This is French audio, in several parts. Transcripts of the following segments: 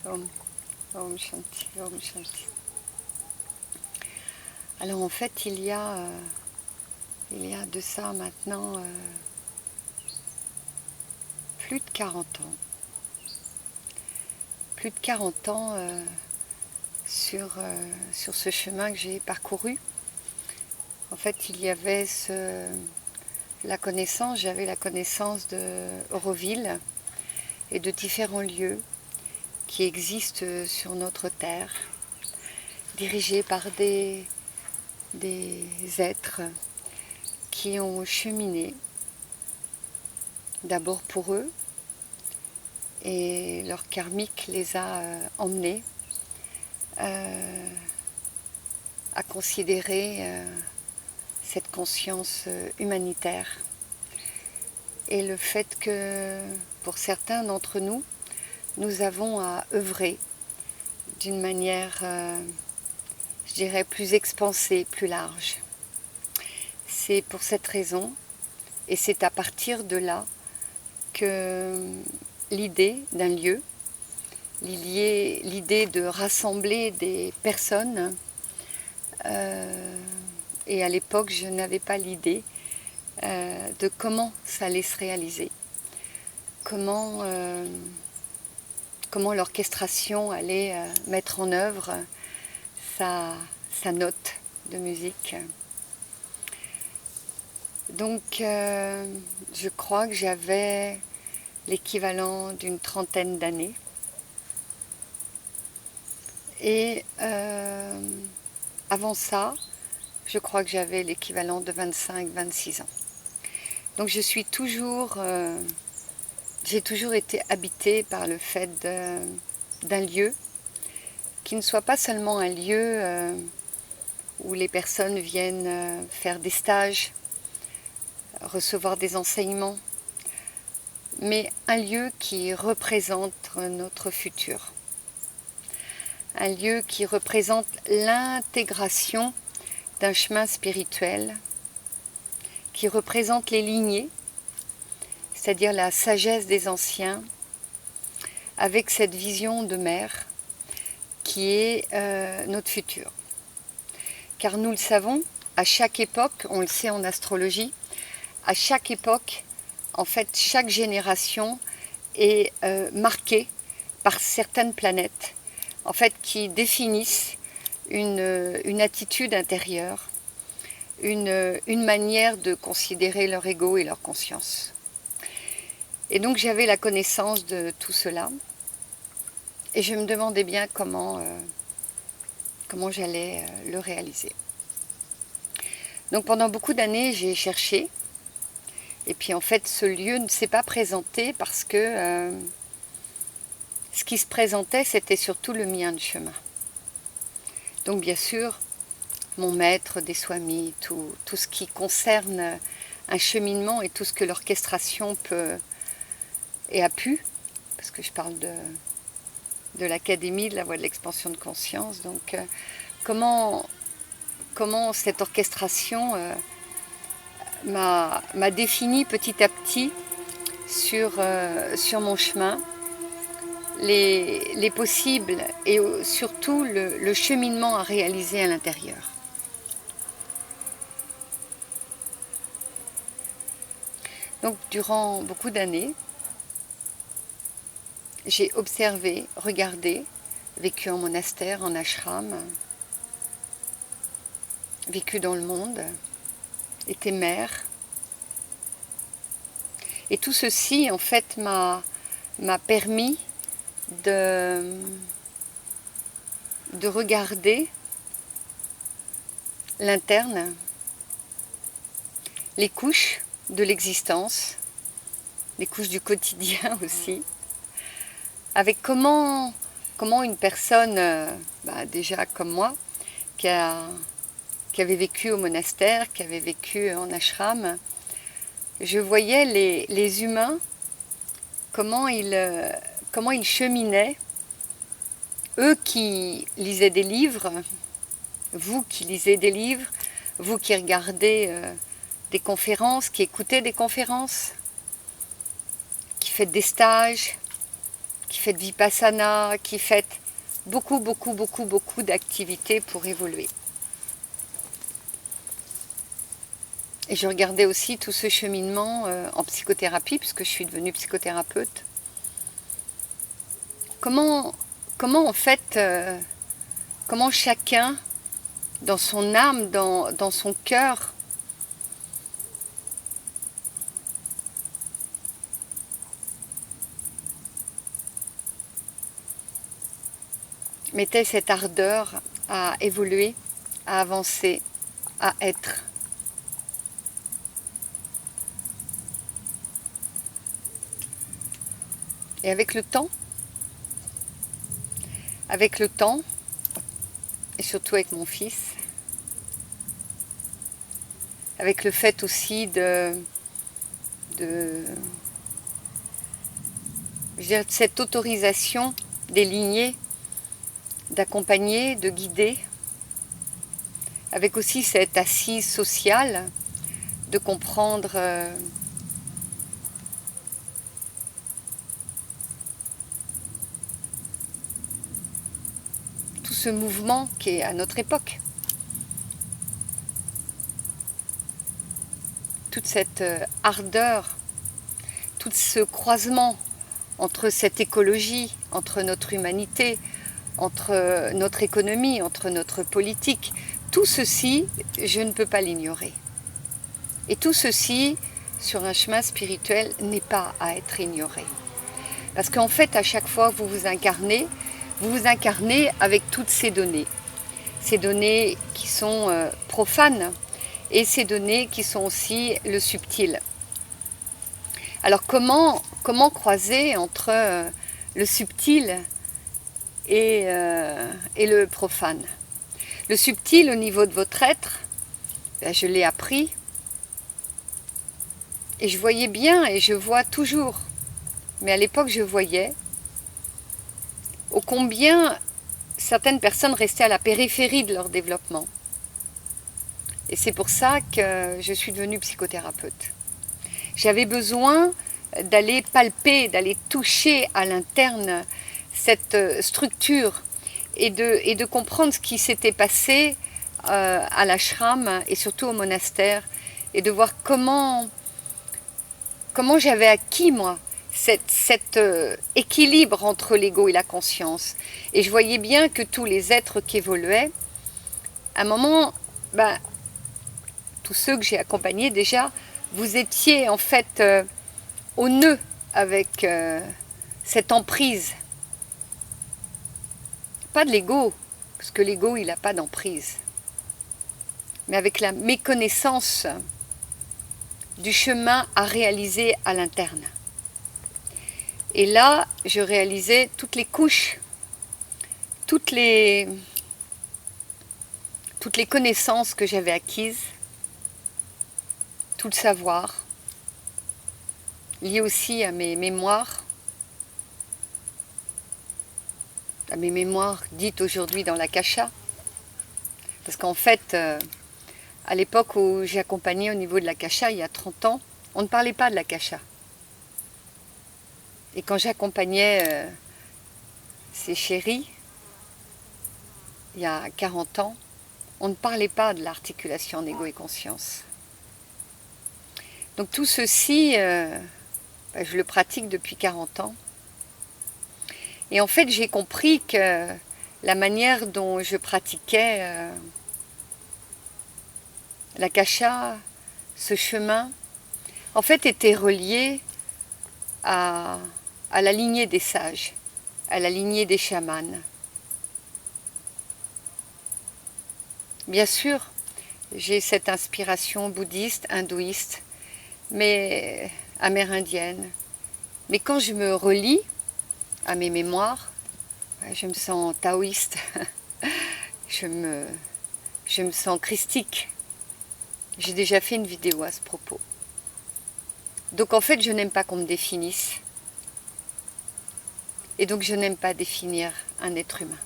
Om, Om Shanti, Om Shanti. Alors en fait, il y a de ça maintenant plus de 40 ans. Plus de 40 ans sur ce chemin que j'ai parcouru. En fait, il y avait j'avais la connaissance de Auroville et de différents lieux qui existent sur notre terre, dirigés par des êtres qui ont cheminé d'abord pour eux et leur karmique les a emmenés à considérer cette conscience humanitaire et le fait que pour certains d'entre nous, nous avons à œuvrer d'une manière, je dirais, plus expansée, plus large. C'est pour cette raison, et c'est à partir de là, que l'idée d'un lieu, l'idée de rassembler des personnes, et à l'époque je n'avais pas l'idée de comment ça allait se réaliser, comment l'orchestration allait mettre en œuvre sa note de musique. Donc je crois que j'avais l'équivalent d'une trentaine d'années. Et avant ça, je crois que j'avais l'équivalent de 25-26 ans. Donc j'ai toujours été habitée par le fait d'un lieu qui ne soit pas seulement un lieu où les personnes viennent faire des stages, recevoir des enseignements, mais un lieu qui représente notre futur. Un lieu qui représente l'intégration d'un chemin spirituel, qui représente les lignées, c'est-à-dire la sagesse des anciens, avec cette vision de mère qui est notre futur. Car nous le savons, à chaque époque, on le sait en astrologie, à chaque époque, en fait, chaque génération est marquée par certaines planètes, en fait, qui définissent une attitude intérieure, une manière de considérer leur ego et leur conscience. Et donc j'avais la connaissance de tout cela, et je me demandais bien comment j'allais le réaliser. Donc pendant beaucoup d'années, j'ai cherché, et puis en fait, ce lieu ne s'est pas présenté parce que ce qui se présentait, c'était surtout le mien de chemin. Donc bien sûr, mon maître des swamis, tout ce qui concerne un cheminement et tout ce que l'orchestration peut et a pu, parce que je parle de l'académie, de la voie de l'expansion de conscience. Donc comment cette orchestration m'a défini petit à petit sur mon chemin, les possibles et surtout le cheminement à réaliser à l'intérieur. Donc durant beaucoup d'années, j'ai observé, regardé, vécu en monastère, en ashram, vécu dans le monde, été mère. Et tout ceci, en fait, m'a permis de regarder l'interne, les couches de l'existence, les couches du quotidien aussi, avec comment une personne, déjà comme moi, qui avait vécu au monastère, qui avait vécu en ashram, je voyais les humains, comment ils cheminaient, eux qui lisaient des livres, vous qui lisez des livres, vous qui regardez des conférences, qui écoutez des conférences, qui faites des stages, qui faites Vipassana, qui faites beaucoup d'activités pour évoluer. Et je regardais aussi tout ce cheminement en psychothérapie, puisque je suis devenue psychothérapeute. Comment en fait, comment chacun, dans son âme, dans son cœur, mettait cette ardeur à évoluer, à avancer, à être. Et avec le temps, et surtout avec mon fils, avec le fait aussi de cette autorisation des lignées, d'accompagner, de guider, avec aussi cette assise sociale, de comprendre tout ce mouvement qui est à notre époque. Toute cette ardeur, tout ce croisement entre cette écologie, entre notre humanité, entre notre économie, entre notre politique, tout ceci, je ne peux pas l'ignorer. Et tout ceci, sur un chemin spirituel, n'est pas à être ignoré. Parce qu'en fait, à chaque fois que vous vous incarnez avec toutes ces données qui sont profanes, et ces données qui sont aussi le subtil. Alors comment croiser entre le subtil et le profane? Le subtil au niveau de votre être, je l'ai appris, et je voyais bien, et je vois toujours, mais à l'époque je voyais ô combien certaines personnes restaient à la périphérie de leur développement. Et c'est pour ça que je suis devenue psychothérapeute. J'avais besoin d'aller palper, d'aller toucher à l'interne cette structure et de comprendre ce qui s'était passé à l'ashram et surtout au monastère, et de voir comment j'avais acquis, moi, cet équilibre entre l'ego et la conscience. Et je voyais bien que tous les êtres qui évoluaient, à un moment, tous ceux que j'ai accompagnés déjà, vous étiez en fait au nœud avec cette emprise. Pas de l'ego, parce que l'ego, il n'a pas d'emprise. Mais avec la méconnaissance du chemin à réaliser à l'interne. Et là, je réalisais toutes les couches, toutes les connaissances que j'avais acquises, tout le savoir, lié aussi à mes mémoires dites aujourd'hui dans l'Akasha. Parce qu'en fait, à l'époque où j'ai accompagné au niveau de l'Akasha, il y a 30 ans, on ne parlait pas de l'Akasha. Et quand j'accompagnais ces chéris, il y a 40 ans, on ne parlait pas de l'articulation en ego et conscience. Donc tout ceci, je le pratique depuis 40 ans. Et en fait, j'ai compris que la manière dont je pratiquais l'Akasha, ce chemin, en fait, était relié à la lignée des sages, à la lignée des chamans. Bien sûr, j'ai cette inspiration bouddhiste, hindouiste, mais amérindienne. Mais quand je me relie à mes mémoires, je me sens taoïste, je me sens christique. J'ai déjà fait une vidéo à ce propos. Donc en fait, je n'aime pas qu'on me définisse. Et donc je n'aime pas définir un être humain.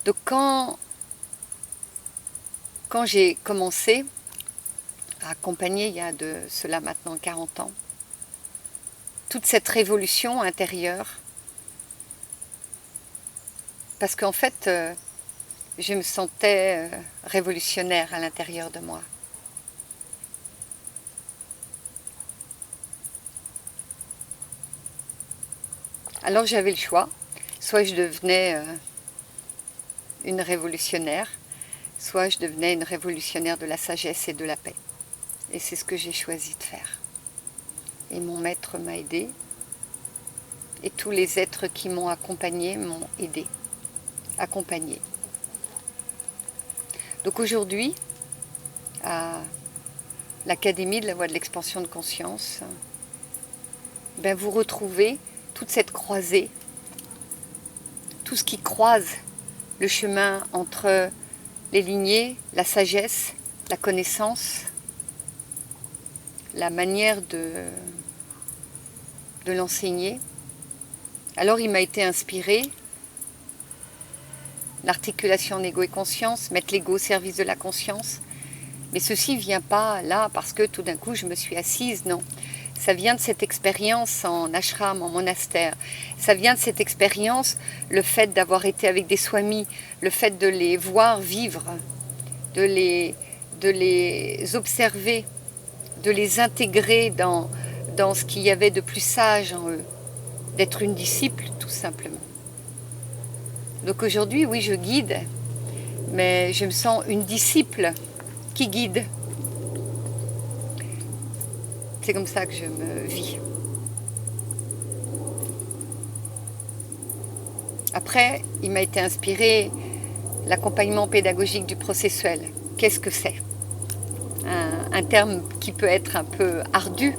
Donc quand j'ai commencé à accompagner, il y a de cela maintenant 40 ans, toute cette révolution intérieure. Parce qu'en fait, je me sentais révolutionnaire à l'intérieur de moi. Alors j'avais le choix, soit je devenais une révolutionnaire, soit je devenais une révolutionnaire de la sagesse et de la paix. Et c'est ce que j'ai choisi de faire. Et mon maître m'a aidé, et tous les êtres qui m'ont accompagné m'ont aidé, accompagné. Donc aujourd'hui, à l'Académie de la Voie de l'Expansion de Conscience, ben vous retrouvez toute cette croisée, tout ce qui croise le chemin entre les lignées, la sagesse, la connaissance, la manière de l'enseigner. Alors il m'a été inspiré, l'articulation en ego et conscience, mettre l'ego au service de la conscience. Mais ceci ne vient pas là parce que tout d'un coup je me suis assise, non. Ça vient de cette expérience en ashram, en monastère. Ça vient de cette expérience, le fait d'avoir été avec des swamis, le fait de les voir vivre, de les observer, de les intégrer dans ce qu'il y avait de plus sage en eux, d'être une disciple tout simplement. Donc aujourd'hui, oui, je guide, mais je me sens une disciple qui guide. C'est comme ça que je me vis. Après, il m'a été inspiré l'accompagnement pédagogique du processuel. Qu'est-ce que c'est ? Un terme qui peut être un peu ardu.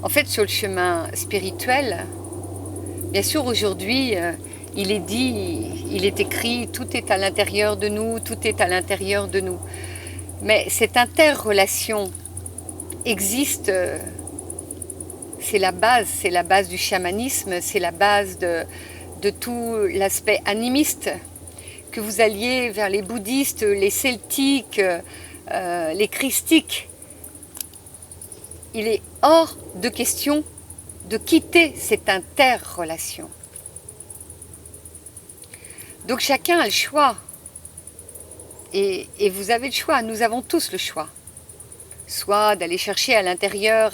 En fait, sur le chemin spirituel, bien sûr, aujourd'hui, il est dit, il est écrit, tout est à l'intérieur de nous, tout est à l'intérieur de nous. Mais cette interrelation existe, c'est la base du chamanisme, c'est la base de tout l'aspect animiste, que vous alliez vers les bouddhistes, les celtiques, les christiques. Il est hors de question de quitter cette interrelation. Donc chacun a le choix, et vous avez le choix, nous avons tous le choix. Soit d'aller chercher à l'intérieur,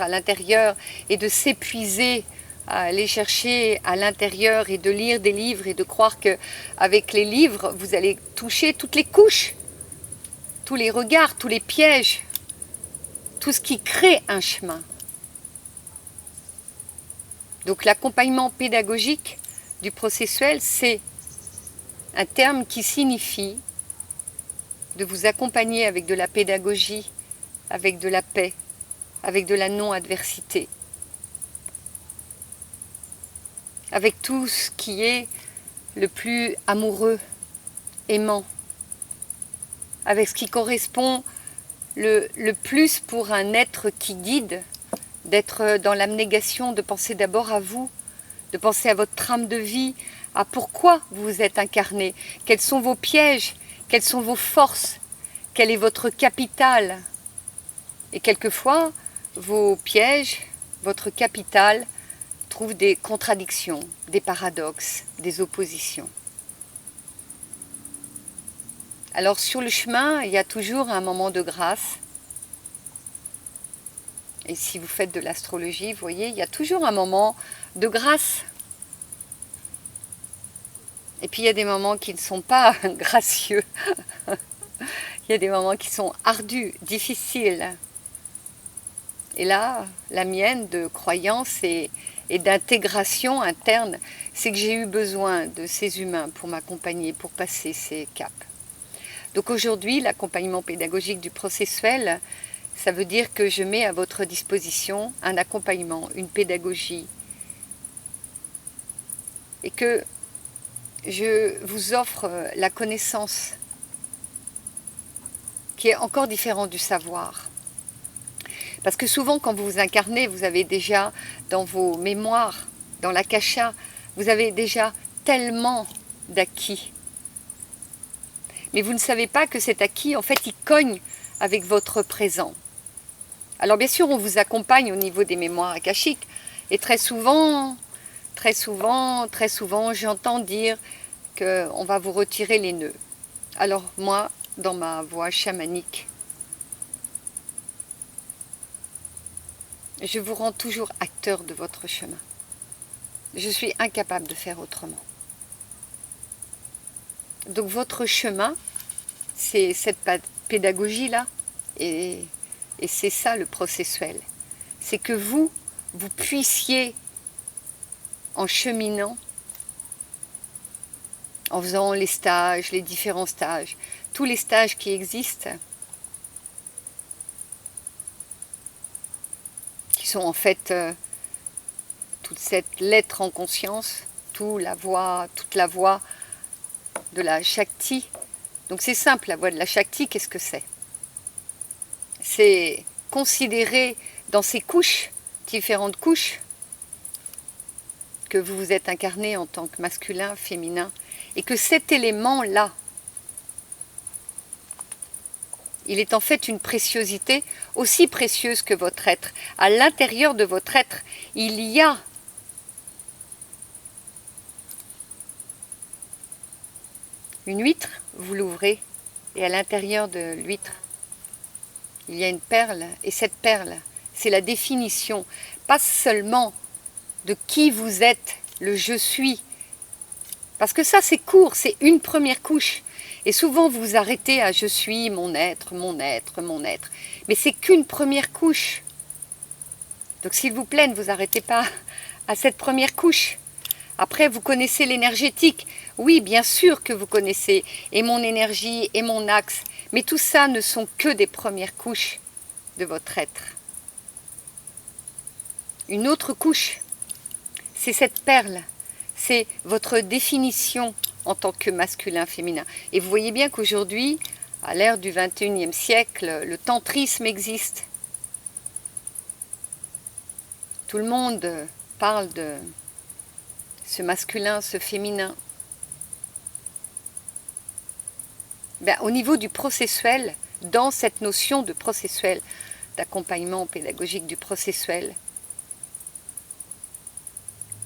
et de s'épuiser à aller chercher à l'intérieur et de lire des livres et de croire qu'avec les livres, vous allez toucher toutes les couches, tous les regards, tous les pièges, tout ce qui crée un chemin. Donc l'accompagnement pédagogique du processuel, c'est un terme qui signifie de vous accompagner avec de la pédagogie, avec de la paix, avec de la non-adversité, avec tout ce qui est le plus amoureux, aimant, avec ce qui correspond le plus pour un être qui guide, d'être dans l'abnégation, de penser d'abord à vous, de penser à votre trame de vie, à pourquoi vous vous êtes incarné, quels sont vos pièges, quelles sont vos forces, quel est votre capital. Et quelquefois, vos pièges, votre capital, trouvent des contradictions, des paradoxes, des oppositions. Alors sur le chemin, il y a toujours un moment de grâce. Et si vous faites de l'astrologie, vous voyez, il y a toujours un moment de grâce. Et puis il y a des moments qui ne sont pas gracieux. Il y a des moments qui sont ardus, difficiles. Et là, la mienne de croyance et d'intégration interne, c'est que j'ai eu besoin de ces humains pour m'accompagner, pour passer ces caps. Donc aujourd'hui, l'accompagnement pédagogique du processuel, ça veut dire que je mets à votre disposition un accompagnement, une pédagogie, et que je vous offre la connaissance qui est encore différente du savoir. Parce que souvent, quand vous vous incarnez, vous avez déjà dans vos mémoires, dans l'akasha, vous avez déjà tellement d'acquis. Mais vous ne savez pas que cet acquis, en fait, il cogne avec votre présent. Alors bien sûr, on vous accompagne au niveau des mémoires akashiques. Et très souvent, j'entends dire qu'on va vous retirer les nœuds. Alors moi, dans ma voix chamanique, je vous rends toujours acteur de votre chemin. Je suis incapable de faire autrement. Donc votre chemin, c'est cette pédagogie-là, et c'est ça le processuel. C'est que vous puissiez, en cheminant, en faisant les stages, les différents stages, tous les stages qui existent, qui sont en fait toute cette lettre en conscience, toute la voix de la Shakti. Donc c'est simple, la voix de la Shakti, qu'est-ce que c'est? C'est considérer dans ces couches, différentes couches, que vous vous êtes incarné en tant que masculin, féminin, et que cet élément-là, il est en fait une préciosité aussi précieuse que votre être. À l'intérieur de votre être, il y a une huître, vous l'ouvrez, et à l'intérieur de l'huître, il y a une perle, et cette perle, c'est la définition, pas seulement de qui vous êtes, le je suis, parce que ça c'est court, c'est une première couche, et souvent vous vous arrêtez à je suis, mon être, mon être, mon être, mais c'est qu'une première couche. Donc s'il vous plaît, ne vous arrêtez pas à cette première couche. Après, vous connaissez l'énergétique. Oui, bien sûr que vous connaissez, et mon énergie, et mon axe. Mais tout ça ne sont que des premières couches de votre être. Une autre couche, c'est cette perle. C'est votre définition en tant que masculin-féminin. Et vous voyez bien qu'aujourd'hui, à l'ère du 21e siècle, le tantrisme existe. Tout le monde parle de ce masculin, ce féminin. Ben, au niveau du processuel, dans cette notion de processuel, d'accompagnement pédagogique du processuel,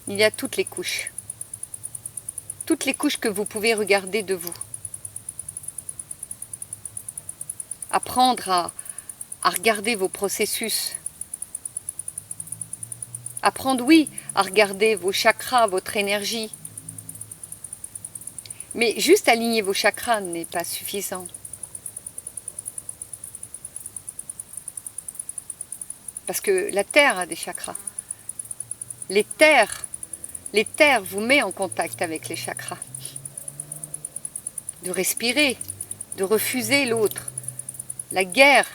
il y a toutes les couches. Toutes les couches que vous pouvez regarder de vous. Apprendre à regarder vos processus. Apprendre, oui, à regarder vos chakras, votre énergie. Mais juste aligner vos chakras n'est pas suffisant. Parce que la Terre a des chakras. Les terres vous mettent en contact avec les chakras. De respirer, de refuser l'autre, la guerre.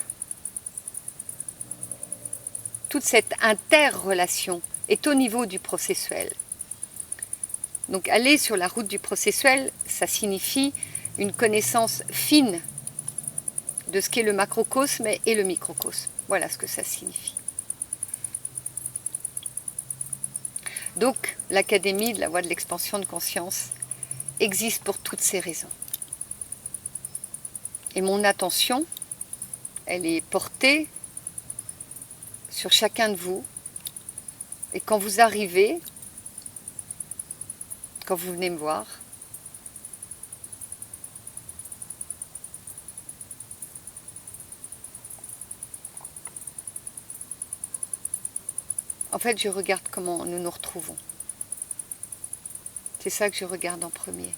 Toute cette interrelation est au niveau du processuel. Donc aller sur la route du processuel, ça signifie une connaissance fine de ce qu'est le macrocosme et le microcosme. Voilà ce que ça signifie. Donc l'Académie de la Voie de l'Expansion de Conscience existe pour toutes ces raisons. Et mon attention, elle est portée sur chacun de vous. Et quand vous arrivez, quand vous venez me voir, en fait, je regarde comment nous nous retrouvons. C'est ça que je regarde en premier.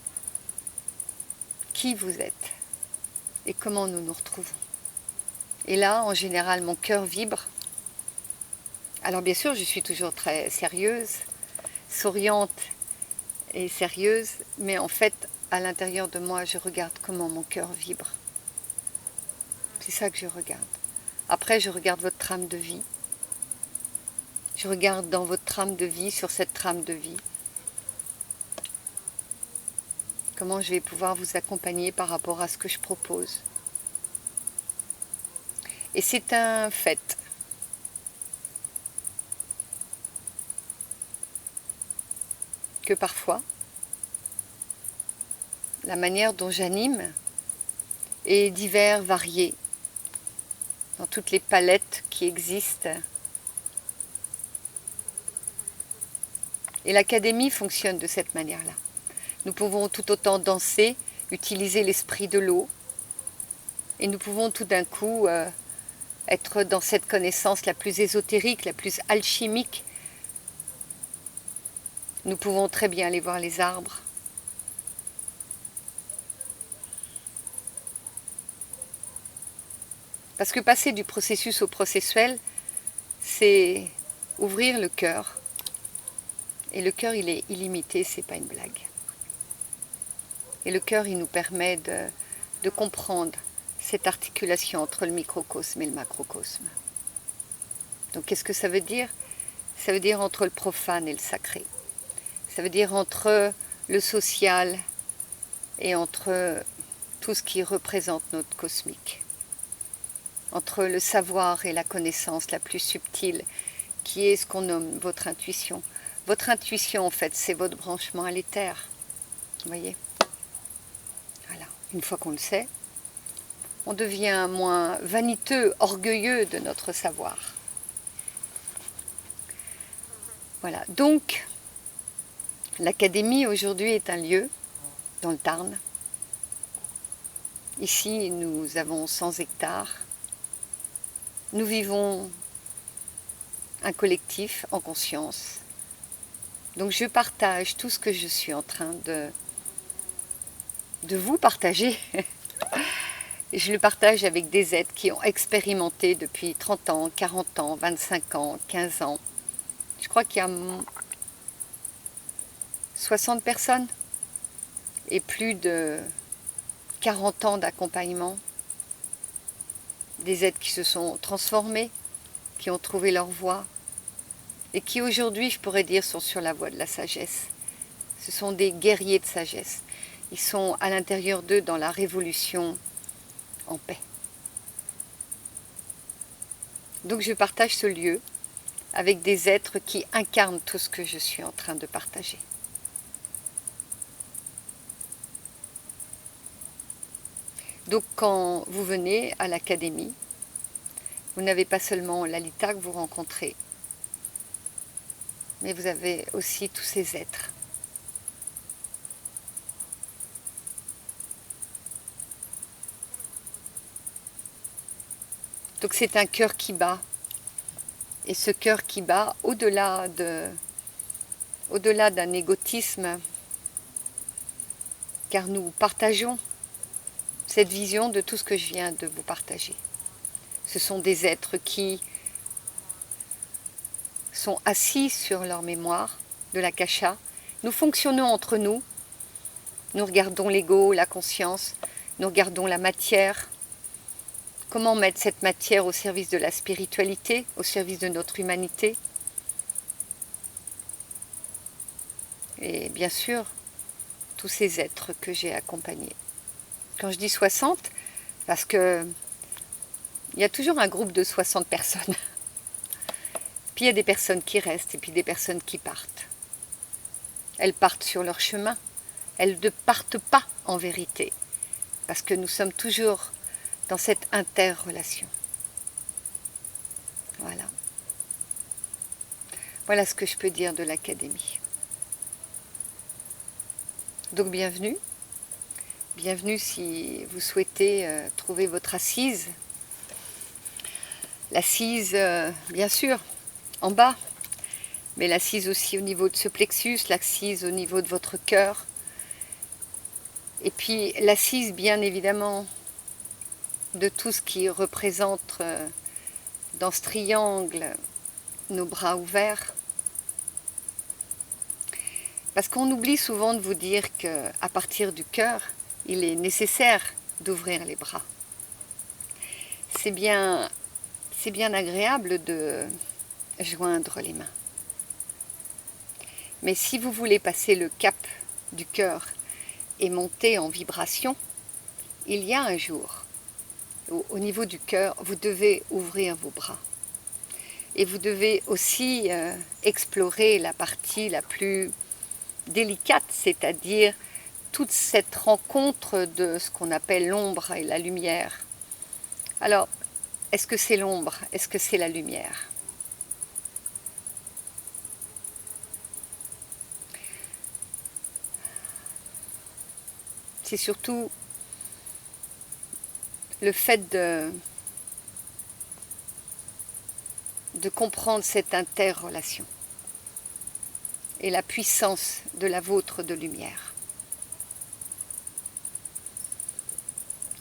Qui vous êtes et comment nous nous retrouvons. Et là, en général, mon cœur vibre. Alors bien sûr, je suis toujours très sérieuse, souriante et sérieuse, mais en fait, à l'intérieur de moi, je regarde comment mon cœur vibre. C'est ça que je regarde. Après, je regarde votre trame de vie. Je regarde dans votre trame de vie, sur cette trame de vie, comment je vais pouvoir vous accompagner par rapport à ce que je propose. Et c'est un fait. Que parfois, la manière dont j'anime est divers, variée. dans toutes les palettes qui existent. Et l'académie fonctionne de cette manière-là. Nous pouvons tout autant danser, utiliser l'esprit de l'eau, et nous pouvons tout d'un coup être dans cette connaissance la plus ésotérique, la plus alchimique. Nous pouvons très bien aller voir les arbres. Parce que passer du processus au processuel, c'est ouvrir le cœur. Et le cœur, il est illimité, c'est pas une blague. Et le cœur, il nous permet de comprendre cette articulation entre le microcosme et le macrocosme. Donc qu'est-ce que ça veut dire? Ça veut dire entre le profane et le sacré. Ça veut dire entre le social et entre tout ce qui représente notre cosmique. Entre le savoir et la connaissance la plus subtile, qui est ce qu'on nomme votre intuition. Votre intuition, en fait, c'est votre branchement à l'éther. Vous voyez? Voilà. Une fois qu'on le sait, on devient moins vaniteux, orgueilleux de notre savoir. Voilà. Donc, l'académie aujourd'hui est un lieu dans le Tarn. Ici, nous avons 100 hectares. Nous vivons un collectif en conscience. Donc je partage tout ce que je suis en train de vous partager. Et je le partage avec des êtres qui ont expérimenté depuis 30 ans, 40 ans, 25 ans, 15 ans. Je crois qu'il y a 60 personnes et plus de 40 ans d'accompagnement. Des êtres qui se sont transformés, qui ont trouvé leur voie et qui aujourd'hui, je pourrais dire, sont sur la voie de la sagesse. Ce sont des guerriers de sagesse. Ils sont à l'intérieur d'eux dans la révolution en paix. Donc je partage ce lieu avec des êtres qui incarnent tout ce que je suis en train de partager. Donc quand vous venez à l'académie, vous n'avez pas seulement Lalita que vous rencontrez, mais vous avez aussi tous ces êtres. Donc c'est un cœur qui bat. Et ce cœur qui bat, au-delà d'un égotisme, car nous partageons cette vision de tout ce que je viens de vous partager. Ce sont des êtres qui sont assis sur leur mémoire de l'akasha. Nous fonctionnons entre nous. Nous regardons l'ego, la conscience. Nous regardons la matière. Comment mettre cette matière au service de la spiritualité, au service de notre humanité. Et bien sûr, tous ces êtres que j'ai accompagnés. Quand je dis 60, parce que il y a toujours un groupe de 60 personnes. Puis il y a des personnes qui restent et puis des personnes qui partent. Elles partent sur leur chemin. Elles ne partent pas en vérité. Parce que nous sommes toujours dans cette interrelation. Voilà. Voilà ce que je peux dire de l'académie. Donc bienvenue. Bienvenue si vous souhaitez trouver votre assise. L'assise, bien sûr, en bas, mais l'assise aussi au niveau de ce plexus, l'assise au niveau de votre cœur. Et puis l'assise, bien évidemment, de tout ce qui représente dans ce triangle nos bras ouverts. Parce qu'on oublie souvent de vous dire qu'à partir du cœur, il est nécessaire d'ouvrir les bras. C'est bien agréable de joindre les mains. Mais si vous voulez passer le cap du cœur et monter en vibration, il y a un jour où, au niveau du cœur, vous devez ouvrir vos bras. Et vous devez aussi explorer la partie la plus délicate, c'est-à-dire toute cette rencontre de ce qu'on appelle l'ombre et la lumière. Alors, Est-ce que c'est l'ombre? Est-ce que c'est la lumière? C'est surtout le fait de comprendre cette interrelation et la puissance de la vôtre de lumière.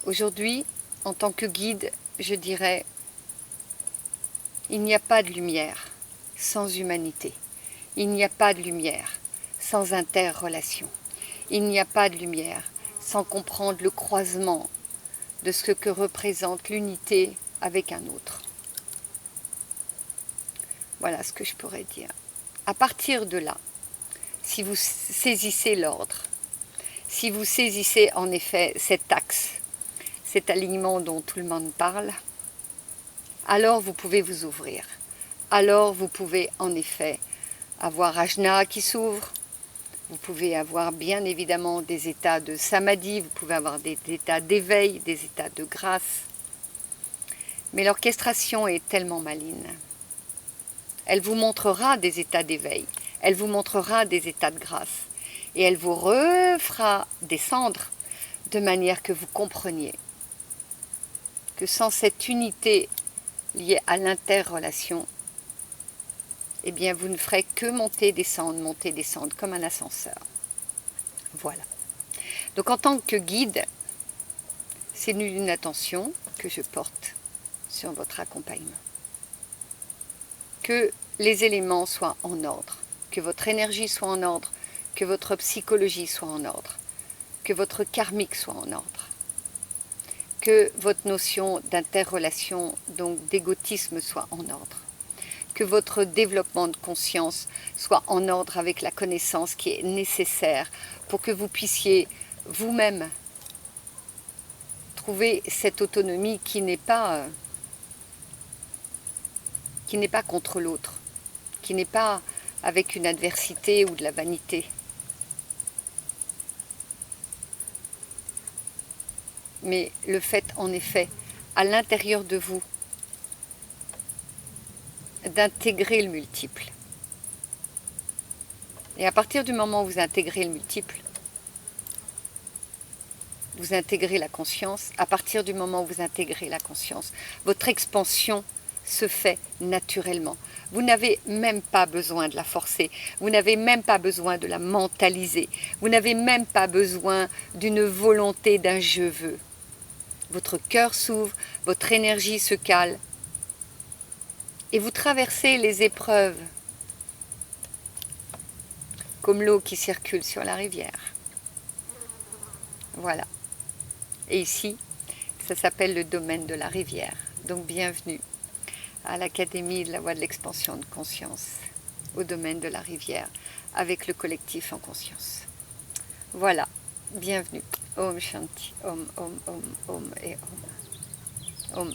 Aujourd'hui, en tant que guide, je dirais, il n'y a pas de lumière sans humanité. Il n'y a pas de lumière sans interrelation. Il n'y a pas de lumière sans comprendre le croisement de ce que représente l'unité avec un autre. Voilà ce que je pourrais dire. À partir de là, si vous saisissez l'ordre, si vous saisissez en effet cet axe, cet alignement dont tout le monde parle, alors vous pouvez vous ouvrir. Alors vous pouvez en effet avoir Ajna qui s'ouvre, vous pouvez avoir bien évidemment des états de samadhi, vous pouvez avoir des états d'éveil, des états de grâce. Mais l'orchestration est tellement maligne. Elle vous montrera des états d'éveil, elle vous montrera des états de grâce, et elle vous refera descendre de manière que vous compreniez que sans cette unité liée à l'interrelation, eh bien vous ne ferez que monter, descendre, comme un ascenseur. Voilà. Donc en tant que guide, c'est une attention que je porte sur votre accompagnement. Que les éléments soient en ordre, que votre énergie soit en ordre, que votre psychologie soit en ordre, que votre karmique soit en ordre, que votre notion d'interrelation, donc d'égotisme, soit en ordre, que votre développement de conscience soit en ordre avec la connaissance qui est nécessaire pour que vous puissiez vous-même trouver cette autonomie qui n'est pas contre l'autre, qui n'est pas avec une adversité ou de la vanité, mais le fait en effet à l'intérieur de vous d'intégrer le multiple. Et à partir du moment où vous intégrez le multiple, vous intégrez la conscience. À partir du moment où vous intégrez la conscience, votre expansion se fait naturellement. Vous n'avez même pas besoin de la forcer, vous n'avez même pas besoin de la mentaliser, vous n'avez même pas besoin d'une volonté, d'un je veux. Votre cœur s'ouvre, votre énergie se cale et vous traversez les épreuves comme l'eau qui circule sur la rivière. Voilà. Et ici, ça s'appelle le domaine de la rivière. Donc bienvenue à l'Académie de la Voie de l'Expansion de Conscience, au domaine de la rivière, avec le collectif en conscience. Voilà, bienvenue. Om Shanti, Om, Om, Om, Om et Om. Om.